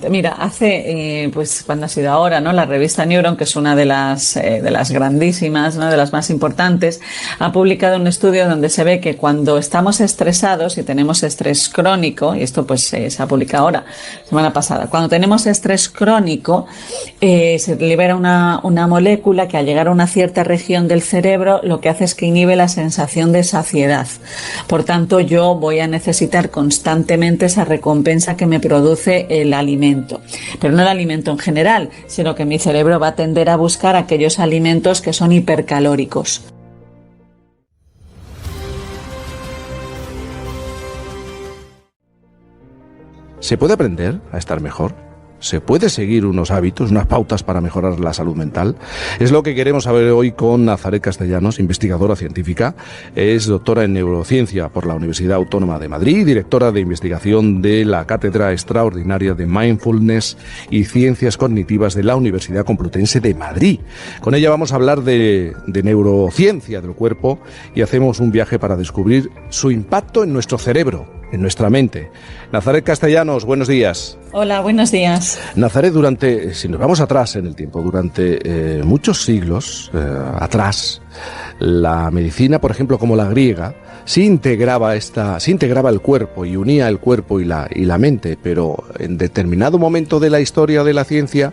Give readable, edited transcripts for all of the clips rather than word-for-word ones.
Exactamente. Mira, hace, pues cuando ha sido ahora, ¿no? La revista Neuron, que es una de las grandísimas, ¿no? De las más importantes, ha publicado un estudio donde se ve que cuando estamos estresados y tenemos estrés crónico, y esto pues se ha publicado ahora, semana pasada, cuando tenemos estrés crónico, se libera una molécula que al llegar a una cierta región del cerebro, lo que hace es que inhibe la sensación de saciedad. Por tanto, yo voy a necesitar constantemente esa recompensa que me produce el alimento, pero no el alimento en general, sino que mi cerebro va a tender a buscar aquellos alimentos que son hipercalóricos. ¿Se puede aprender a estar mejor? ¿Se puede seguir unos hábitos, unas pautas para mejorar la salud mental? Es lo que queremos saber hoy con Nazaret Castellanos, investigadora científica. Es doctora en neurociencia por la Universidad Autónoma de Madrid y directora de investigación de la Cátedra Extraordinaria de Mindfulness y Ciencias Cognitivas de la Universidad Complutense de Madrid. Con ella vamos a hablar de neurociencia del cuerpo y hacemos un viaje para descubrir su impacto en nuestro cerebro, en nuestra mente. Nazaret Castellanos, buenos días. Hola, buenos días. Nazaret, si nos vamos atrás en el tiempo, durante muchos siglos atrás, la medicina, por ejemplo, como la griega, sí integraba el cuerpo y unía el cuerpo y la mente, pero en determinado momento de la historia de la ciencia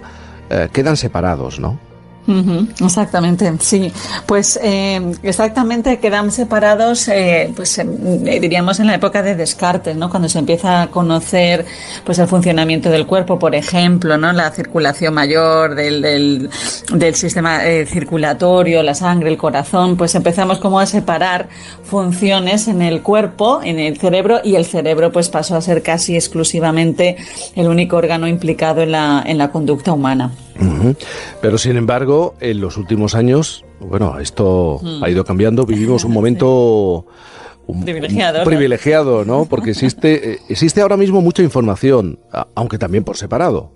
quedan separados, ¿no? Exactamente, sí. Pues exactamente quedan separados, diríamos en la época de Descartes, ¿no? Cuando se empieza a conocer pues el funcionamiento del cuerpo, por ejemplo, ¿no? La circulación mayor del sistema circulatorio, la sangre, el corazón, pues empezamos como a separar funciones en el cuerpo, en el cerebro, y el cerebro pues pasó a ser casi exclusivamente el único órgano implicado en la conducta humana. Pero sin embargo, en los últimos años, bueno, esto ha ido cambiando. Vivimos un momento privilegiado, ¿no? Porque existe ahora mismo mucha información, aunque también por separado.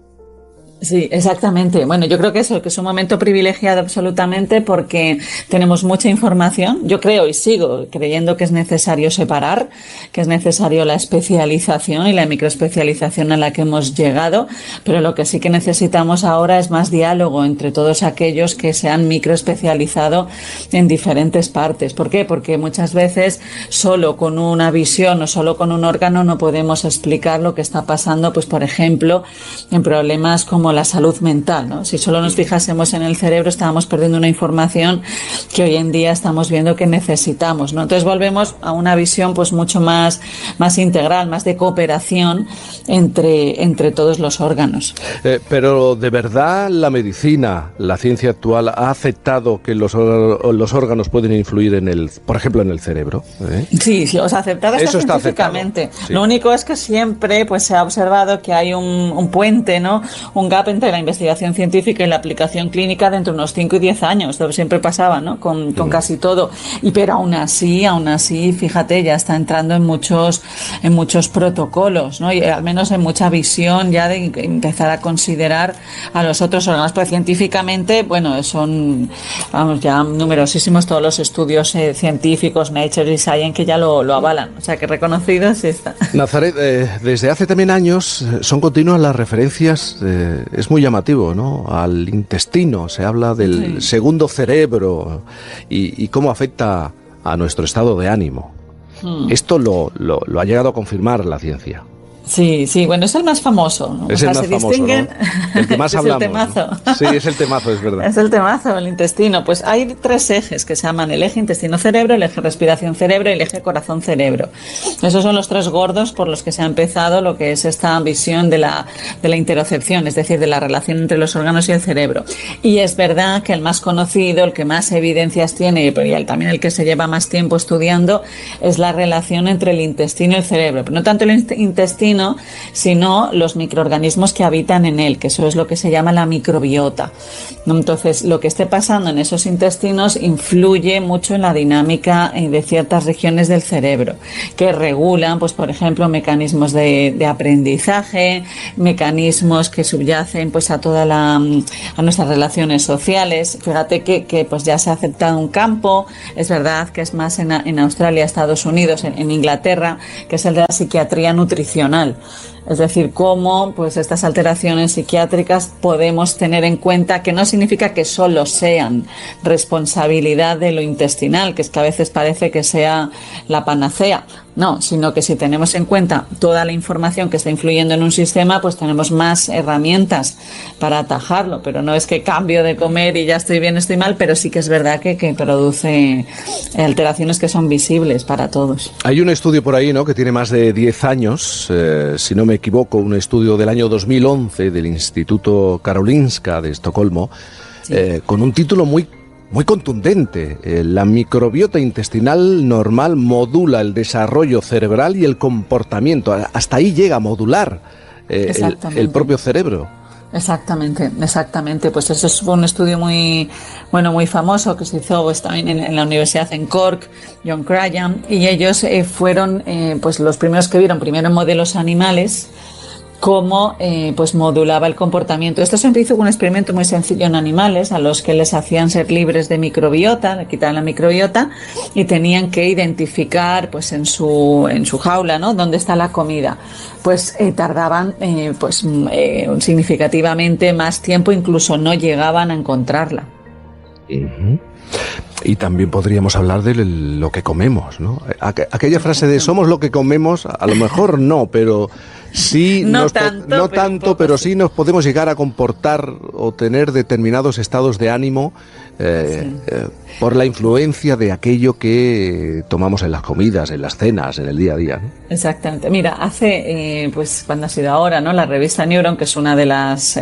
Sí, exactamente. Bueno, yo creo que eso, que es un momento privilegiado absolutamente porque tenemos mucha información. Yo creo y sigo creyendo que es necesario separar, que es necesario la especialización y la microespecialización a la que hemos llegado, pero lo que sí que necesitamos ahora es más diálogo entre todos aquellos que se han microespecializado en diferentes partes. ¿Por qué? Porque muchas veces solo con una visión o solo con un órgano no podemos explicar lo que está pasando, pues por ejemplo, en problemas como la salud mental, ¿no? Si solo nos fijásemos en el cerebro, estábamos perdiendo una información que hoy en día estamos viendo que necesitamos, ¿no? Entonces volvemos a una visión pues mucho más integral, más de cooperación entre todos los órganos. Pero de verdad la medicina, la ciencia actual ha aceptado que los órganos pueden influir por ejemplo, en el cerebro. Sí, o sea, aceptado está científicamente. Sí. Lo único es que siempre pues se ha observado que hay un puente, ¿no? Un gap entre la investigación científica y la aplicación clínica de entre unos 5 y 10 años. Esto siempre pasaba, ¿no? Con casi todo. Pero aún así, fíjate, ya está entrando en muchos protocolos, ¿no? Y al menos en mucha visión ya de empezar a considerar a los otros órganos. Pues científicamente, bueno, son, ya numerosísimos todos los estudios científicos, Nature y Science, que ya lo avalan. O sea, que reconocido sí está. Nazaret, desde hace también años son continuas las referencias, es muy llamativo, ¿no? Al intestino, se habla del segundo cerebro y cómo afecta a nuestro estado de ánimo. Esto lo ha llegado a confirmar la ciencia. Sí, bueno, es el más famoso, ¿no? Es el más famoso, ¿no? El que más hablamos. Es el temazo. ¿No? Sí, es el temazo, es verdad. Es el temazo, el intestino. Pues hay 3 ejes que se llaman el eje intestino-cerebro, el eje respiración-cerebro y el eje corazón-cerebro. Esos son los 3 gordos por los que se ha empezado lo que es esta visión de la interocepción, es decir, de la relación entre los órganos y el cerebro. Y es verdad que el más conocido, el que más evidencias tiene y también el que se lleva más tiempo estudiando es la relación entre el intestino y el cerebro. Pero no tanto el intestino, sino los microorganismos que habitan en él, que eso es lo que se llama la microbiota. Entonces, lo que esté pasando en esos intestinos influye mucho en la dinámica de ciertas regiones del cerebro, que regulan, pues por ejemplo, mecanismos de aprendizaje, mecanismos que subyacen pues a nuestras relaciones sociales. Fíjate que pues ya se ha aceptado un campo, es verdad que es más en Australia, Estados Unidos, en Inglaterra, que es el de la psiquiatría nutricional, intestinal. Es decir, cómo pues estas alteraciones psiquiátricas podemos tener en cuenta, que no significa que solo sean responsabilidad de lo intestinal, que es que a veces parece que sea la panacea. No, sino que si tenemos en cuenta toda la información que está influyendo en un sistema, pues tenemos más herramientas para atajarlo. Pero no es que cambio de comer y ya estoy bien, estoy mal, pero sí que es verdad que produce alteraciones que son visibles para todos. Hay un estudio por ahí, ¿no?, que tiene más de 10 años, si no me equivoco, un estudio del año 2011 del Instituto Karolinska de Estocolmo, sí, con un título muy contundente. La microbiota intestinal normal modula el desarrollo cerebral y el comportamiento. Hasta ahí llega a modular el propio cerebro. Exactamente. Pues eso fue un estudio muy famoso que se hizo pues también en la universidad en Cork, John Cryan, y ellos fueron pues los primeros que vieron primero en modelos animales cómo pues modulaba el comportamiento. Esto se hizo con un experimento muy sencillo en animales a los que les hacían ser libres de microbiota, le quitaban la microbiota y tenían que identificar pues en su jaula, ¿no?, dónde está la comida. Pues tardaban significativamente más tiempo, incluso no llegaban a encontrarla. Uh-huh. Y también podríamos hablar de lo que comemos, ¿no? Aquella frase de somos lo que comemos, a lo mejor no, pero sí, no tanto, pero sí nos podemos llegar a comportar o tener determinados estados de ánimo por la influencia de aquello que tomamos en las comidas, en las cenas, en el día a día, ¿no? Exactamente. Mira, hace, cuando ha sido ahora, ¿no?, la revista Neuron, que es una de las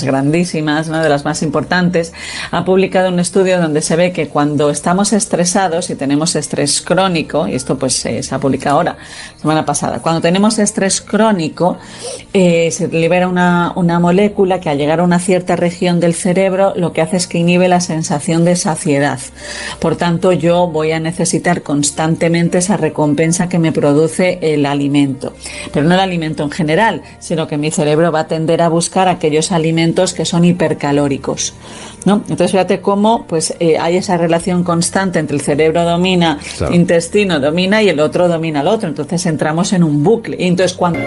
grandísimas, ¿no?, de las más importantes, ha publicado un estudio donde se ve que cuando estamos estresados y tenemos estrés crónico, y esto pues se ha publicado ahora, semana pasada, cuando tenemos estrés crónico, se libera una molécula que al llegar a una cierta región del cerebro lo que hace es que inhibe la sensación de saciedad. Por tanto, yo voy a necesitar constantemente esa recompensa que me produce el alimento. Pero no el alimento en general, sino que mi cerebro va a tender a buscar aquellos alimentos que son hipercalóricos, ¿no? Entonces, fíjate cómo pues hay esa relación constante entre el cerebro domina, claro, intestino domina y el otro domina al otro. Entonces entramos en un bucle. Y entonces cuando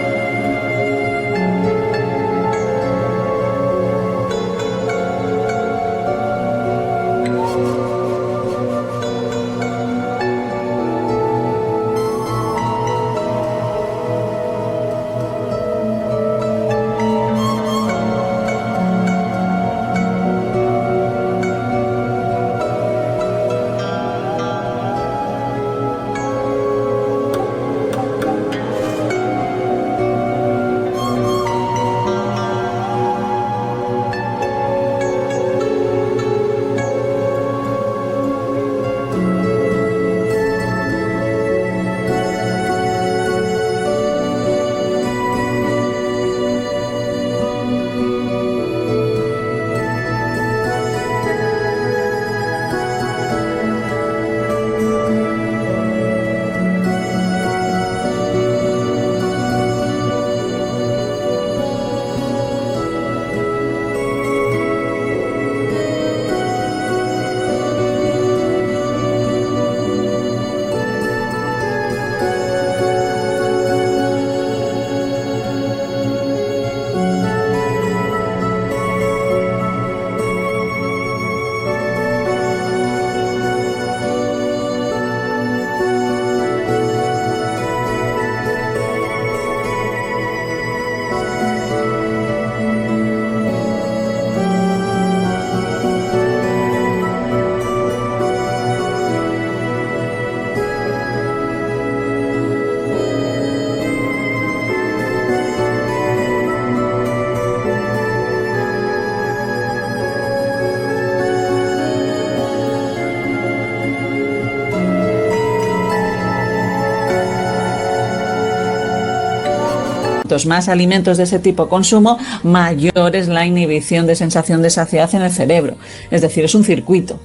más alimentos de ese tipo consumo, mayor es la inhibición de sensación de saciedad en el cerebro. Es decir, es un circuito.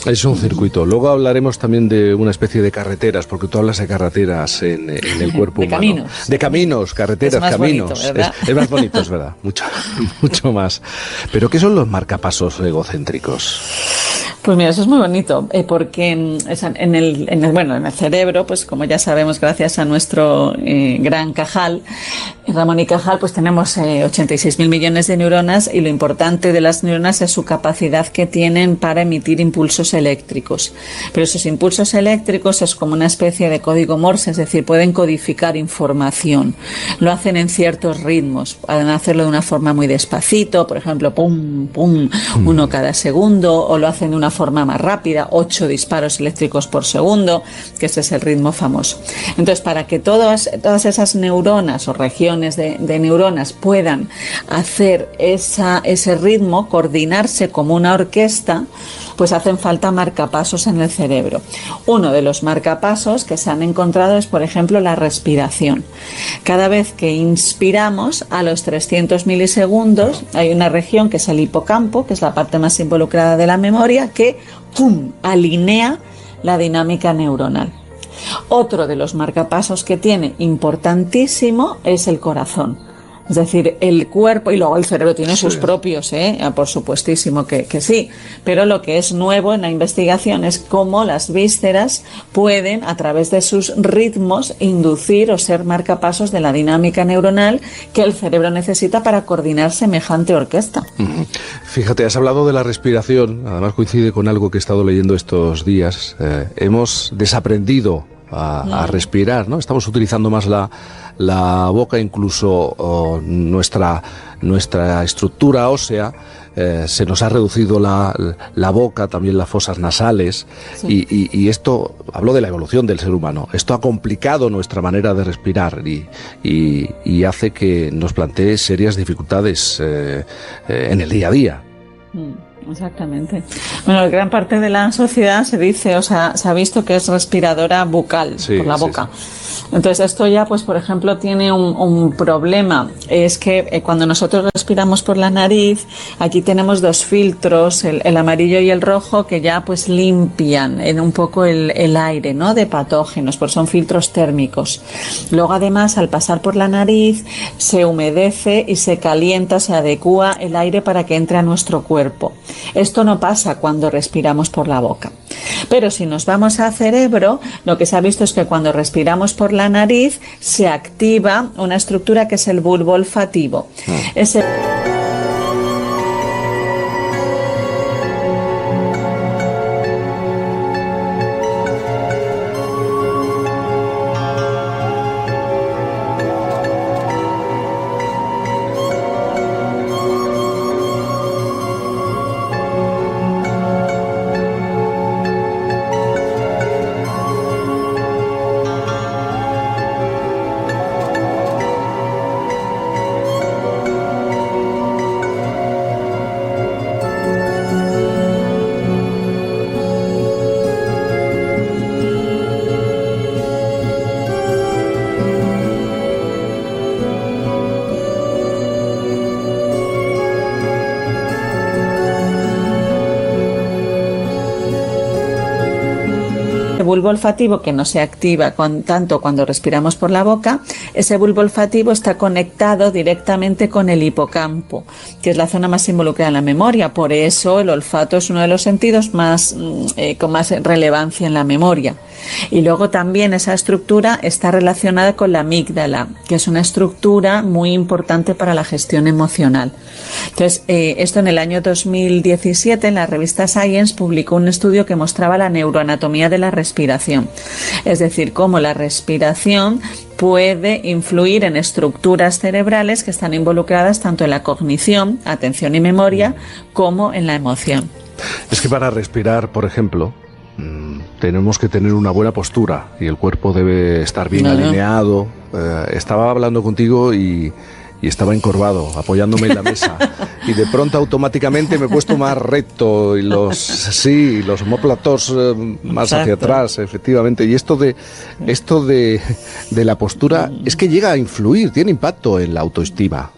Es un circuito. Luego hablaremos también de una especie de carreteras, porque tú hablas de carreteras en el cuerpo humano. Caminos. De caminos, carreteras, es más caminos. Bonito, ¿verdad? Es más bonito, es verdad. Mucho más. Pero ¿qué son los marcapasos egocéntricos? Pues mira, eso es muy bonito, porque en el cerebro, pues como ya sabemos, gracias a nuestro gran Cajal, Ramón y Cajal, pues tenemos 86.000 millones de neuronas, y lo importante de las neuronas es su capacidad que tienen para emitir impulsos eléctricos. Pero esos impulsos eléctricos es como una especie de código Morse, es decir, pueden codificar información. Lo hacen en ciertos ritmos, pueden hacerlo de una forma muy despacito, por ejemplo, pum, pum, uno cada segundo, o lo hacen de una forma más rápida, 8 disparos eléctricos por segundo, que ese es el ritmo famoso. Entonces, para que todas esas neuronas o regiones de neuronas puedan hacer ese ritmo, coordinarse como una orquesta, pues hacen falta marcapasos en el cerebro. Uno de los marcapasos que se han encontrado es, por ejemplo, la respiración. Cada vez que inspiramos, a los 300 milisegundos, hay una región que es el hipocampo, que es la parte más involucrada de la memoria, que ¡pum!, alinea la dinámica neuronal. Otro de los marcapasos que tiene importantísimo es el corazón. Es decir, el cuerpo, y luego el cerebro tiene sus propios, por supuestísimo que sí, pero lo que es nuevo en la investigación es cómo las vísceras pueden, a través de sus ritmos, inducir o ser marcapasos de la dinámica neuronal que el cerebro necesita para coordinar semejante orquesta. Fíjate, has hablado de la respiración, además coincide con algo que he estado leyendo estos días. Hemos desaprendido a respirar, ¿no? Estamos utilizando más la boca, incluso nuestra estructura ósea se nos ha reducido la boca, también las fosas nasales, sí. y esto, hablo de la evolución del ser humano, esto ha complicado nuestra manera de respirar y hace que nos plantee serias dificultades en el día a día. Exactamente. Bueno, gran parte de la sociedad se dice, o sea, se ha visto que es respiradora bucal, por la boca. Sí. Entonces esto ya, pues por ejemplo, tiene un problema. Es que cuando nosotros respiramos por la nariz, aquí tenemos dos filtros, el amarillo y el rojo, que ya pues limpian un poco el aire, ¿no?, de patógenos, pues son filtros térmicos. Luego además, al pasar por la nariz, se humedece y se calienta, se adecúa el aire para que entre a nuestro cuerpo. Esto no pasa cuando respiramos por la boca. Pero si nos vamos al cerebro, lo que se ha visto es que cuando respiramos por la nariz se activa una estructura que es el bulbo olfativo. bulbo olfativo, que no se activa tanto cuando respiramos por la boca, ese bulbo olfativo está conectado directamente con el hipocampo, que es la zona más involucrada en la memoria. Por eso el olfato es uno de los sentidos más con más relevancia en la memoria. Y luego también esa estructura está relacionada con la amígdala, que es una estructura muy importante para la gestión emocional. Entonces, esto en el año 2017 en la revista Science publicó un estudio que mostraba la neuroanatomía de la respiración, es decir, cómo la respiración puede influir en estructuras cerebrales que están involucradas tanto en la cognición, atención y memoria, como en la emoción. Es que para respirar, por ejemplo, tenemos que tener una buena postura y el cuerpo debe estar bien alineado. Estaba hablando contigo y estaba encorvado, apoyándome en la mesa. Y de pronto automáticamente me he puesto más recto y los omóplatos más hacia atrás, efectivamente. Y esto de la postura es que llega a influir, tiene impacto en la autoestima.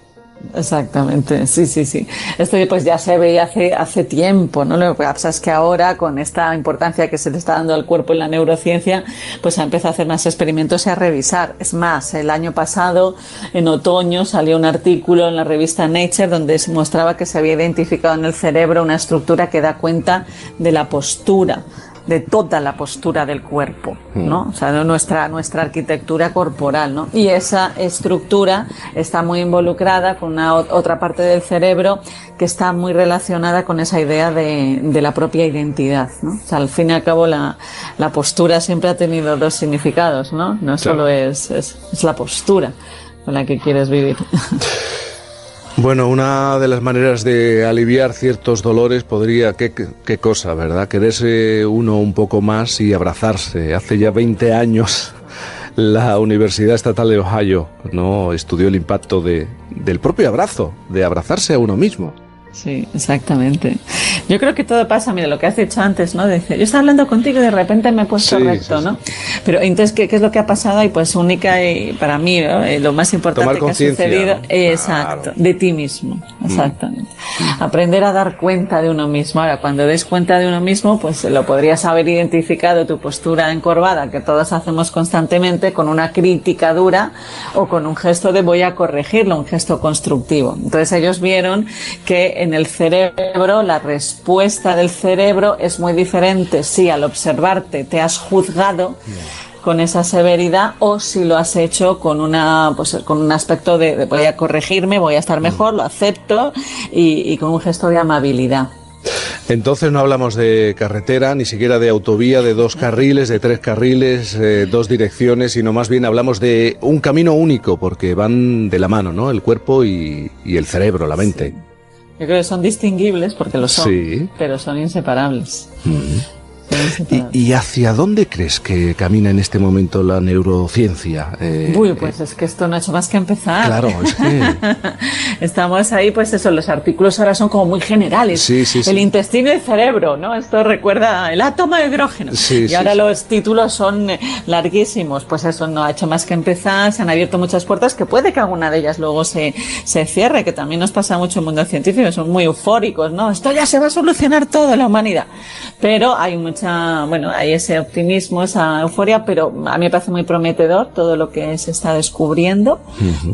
Exactamente, sí. Esto pues ya se veía hace tiempo, ¿no? Lo que pasa es que ahora, con esta importancia que se le está dando al cuerpo en la neurociencia, pues se ha empezado a hacer más experimentos y a revisar. Es más, el año pasado, en otoño, salió un artículo en la revista Nature donde se mostraba que se había identificado en el cerebro una estructura que da cuenta de la postura de toda la postura del cuerpo, ¿no? O sea, de nuestra arquitectura corporal, ¿no? Y esa estructura está muy involucrada con una otra parte del cerebro que está muy relacionada con esa idea de la propia identidad, ¿no? O sea, al fin y al cabo la postura siempre ha tenido dos significados, ¿no? No solo es la postura con la que quieres vivir. Bueno, una de las maneras de aliviar ciertos dolores podría, qué cosa, ¿verdad? Quererse uno un poco más y abrazarse. Hace ya 20 años la Universidad Estatal de Ohio, ¿no?, estudió el impacto del propio abrazo, de abrazarse a uno mismo. Sí, exactamente. Yo creo que todo pasa, mira, lo que has dicho antes, ¿no? Dice, yo estaba hablando contigo y de repente me he puesto recto, ¿no? Pero entonces, ¿qué es lo que ha pasado? Y pues única y para mí, ¿no?, lo más importante que ha sucedido, ¿no? Exacto, claro, de ti mismo, exactamente. Aprender a dar cuenta de uno mismo. Ahora, cuando des cuenta de uno mismo, pues lo podrías haber identificado tu postura encorvada, que todos hacemos constantemente, con una crítica dura o con un gesto de voy a corregirlo, un gesto constructivo. Entonces ellos vieron que en el cerebro, la respuesta del cerebro es muy diferente si al observarte te has juzgado con esa severidad o si lo has hecho con con un aspecto de voy a corregirme, voy a estar mejor, lo acepto y con un gesto de amabilidad. Entonces no hablamos de carretera, ni siquiera de autovía, de 2 carriles, de 3 carriles, 2 direcciones, sino más bien hablamos de un camino único, porque van de la mano, ¿no? El cuerpo y el cerebro, la mente. Sí. Yo creo que son distinguibles porque lo son, sí, pero son inseparables. ¿Y hacia dónde crees que camina en este momento la neurociencia? Uy, pues es que esto no ha hecho más que empezar. Claro, es que... Estamos ahí, pues eso, los artículos ahora son como muy generales. Sí, el intestino y el cerebro, ¿no? Esto recuerda el átomo de hidrógeno. Y ahora los títulos son larguísimos. Pues eso no ha hecho más que empezar, se han abierto muchas puertas, que puede que alguna de ellas luego se cierre, que también nos pasa mucho en el mundo científico, son muy eufóricos, ¿no? Esto ya se va a solucionar todo en la humanidad. Pero hay hay ese optimismo, esa euforia, pero a mí me parece muy prometedor todo lo que se está descubriendo.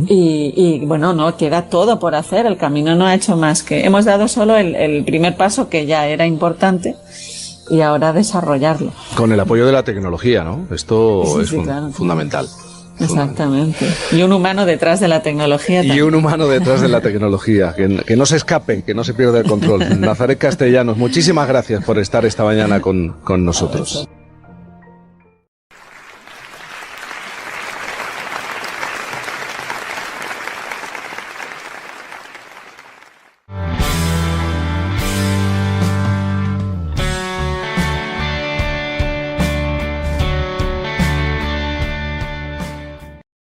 Y bueno, no queda todo por hacer, el camino no ha hecho más que, hemos dado solo el primer paso, que ya era importante, y ahora desarrollarlo. Con el apoyo de la tecnología, ¿no? Esto es fundamental. Exactamente. Y un humano detrás de la tecnología también. Y un humano detrás de la tecnología, que no se escape, que no se pierda el control. Nazaret Castellanos, muchísimas gracias por estar esta mañana con nosotros.